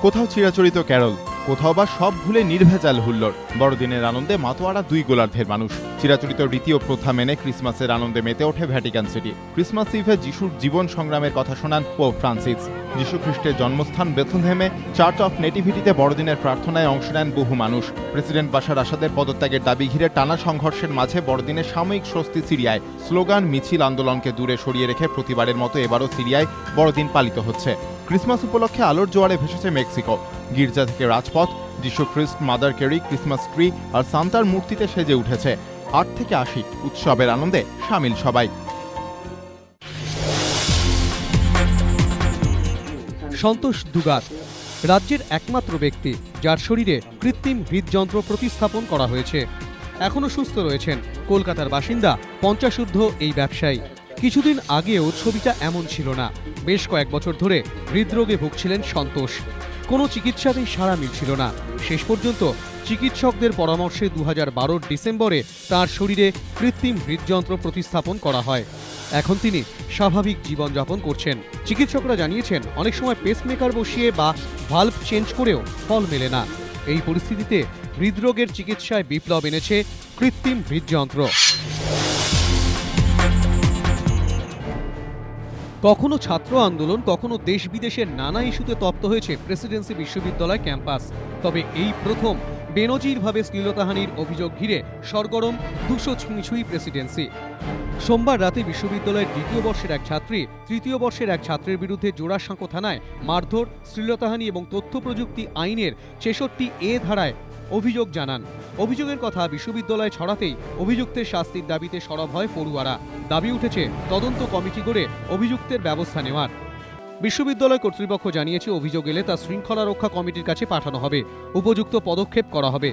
কোথাও চিরাচরিত ক্যারল, কোথাও বা সব ভুলে নির্ভেজাল হুল্লোড়। বড়দিনের আনন্দে মাতোয়ারা দুই গোলার্ধের মানুষ। চিরাচরিত রীতি ও প্রথা মেনে ক্রিসমাসের আনন্দে মেতে ওঠে ভ্যাটিকান সিটি। ক্রিসমাস ইভে যিশুর জীবন সংগ্রামের কথা শোনান পোপ ফ্রান্সিস। যিশু খ্রিস্টের জন্মস্থান বেথলেহেমে চার্চ অফ নেটিভিটিতে বড়দিনের প্রার্থনায় অংশ নেন বহু মানুষ। প্রেসিডেন্ট বাশার আসাদের পদত্যাগের দাবি ঘিরে টানা সংঘর্ষের মাঝে বড়দিনের সাময়িক স্বস্তি সিরিয়ায়। স্লোগান, মিছিল, আন্দোলনকে দূরে সরিয়ে রেখে প্রতিবারের মতো এবারও সিরিয়ায় বড়দিন পালিত হচ্ছে। ক্রিসমাস উপলক্ষে আলোর জোয়ারে ভেসেছে মেক্সিকো। গির্জা থেকে রাজপথ, যিশু খ্রিস্ট, মাদার ক্যারি, ক্রিসমাস ট্রি আর সান্তার মূর্তিতে সেজে উঠেছে। 8 থেকে 80 উৎসবের আনন্দে সামিল সবাই। সন্তোষ দুগার রাজ্যের একমাত্র ব্যক্তি যার শরীরে কৃত্রিম হৃদযন্ত্র প্রতিস্থাপন করা হয়েছে। এখনও সুস্থ রয়েছেন কলকাতার বাসিন্দা 50 এই ব্যবসায়ী। কিছুদিন আগেও ছবিটা এমন ছিল না। বেশ কয়েক বছর ধরে হৃদরোগে ভুগছিলেন সন্তোষ। কোনো চিকিৎসাতেই সাড়া মিলছিল না। শেষ পর্যন্ত চিকিৎসকদের পরামর্শে 2012 ডিসেম্বরে তাঁর শরীরে কৃত্রিম হৃদযন্ত্র প্রতিস্থাপন করা হয়। এখন তিনি স্বাভাবিক জীবনযাপন করছেন। চিকিৎসকরা জানিয়েছেন অনেক সময় পেসমেকার বসিয়ে বা ভালভ চেঞ্জ করেও ফল মেলে না। এই পরিস্থিতিতে হৃদরোগের চিকিৎসায় বিপ্লব এনেছে কৃত্রিম হৃদযন্ত্র। কখনো ছাত্র আন্দোলন, কখনো দেশ বিদেশের নানা ইস্যুতে তপ্ত হয়েছে প্রেসিডেন্সি বিশ্ববিদ্যালয় ক্যাম্পাস। তবে এই প্রথম বেনজিরভাবে শ্লীলতাহানির অভিযোগ ঘিরে সরগরম 200 প্রেসিডেন্সি। সোমবার রাতে বিশ্ববিদ্যালয়ের 2য় বর্ষের এক ছাত্রী 3য় বর্ষের এক ছাত্রের বিরুদ্ধে জোড়াসাঁকো থানায় মারধর, শ্লীলতাহানি এবং তথ্য প্রযুক্তি আইনের 66A ধারায় অভিযোগ জানান। অভিযোগের কথা বিশ্ববিদ্যালয়ে ছড়াতেই অভিযুক্তের শাস্তির দাবিতে সরব হয় পড়ুয়ারা। দাবি উঠেছে তদন্ত কমিটি করে অভিযুক্তের ব্যবস্থা নেওয়ার। বিশ্ববিদ্যালয় কর্তৃপক্ষ জানিয়েছে অভিযোগ এলে তা শৃঙ্খলা রক্ষা কমিটির কাছে পাঠানো হবে, উপযুক্ত পদক্ষেপ করা হবে।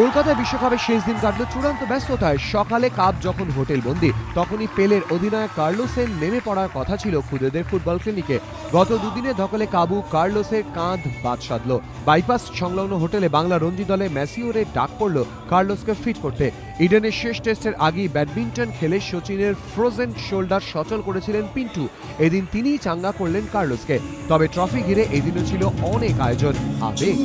কলকাতা বিশ্বকাপের শেষ দিন কাটল চূড়ান্ত ব্যস্ততায়। সকালে কাপ যখন হোটেল বন্দি, তখনই পেলের অধিনায়ক কার্লোসের নেমে পড়ার কথা ছিল খুদেদের ফুটবল ক্লিনিকে। গত দুদিনে ধকলে কাবু কার্লোসের কাঁধ বাদ সাধল। বাইপাস সংলগ্ন হোটেলে বাংলা রঞ্জি দলে ম্যাসিওরের ডাক পড়ল কার্লোসকে ফিট করতে। ইডেনের শেষ টেস্টের আগেই ব্যাডমিন্টন খেলে সচিনের ফ্রোজেন শোল্ডার সচল করেছিলেন পিন্টু। এদিন তিনিই চাঙ্গা করলেন কার্লোসকে। তবে ট্রফি ঘিরে এদিনও ছিল অনেক আয়োজন, আবেগ।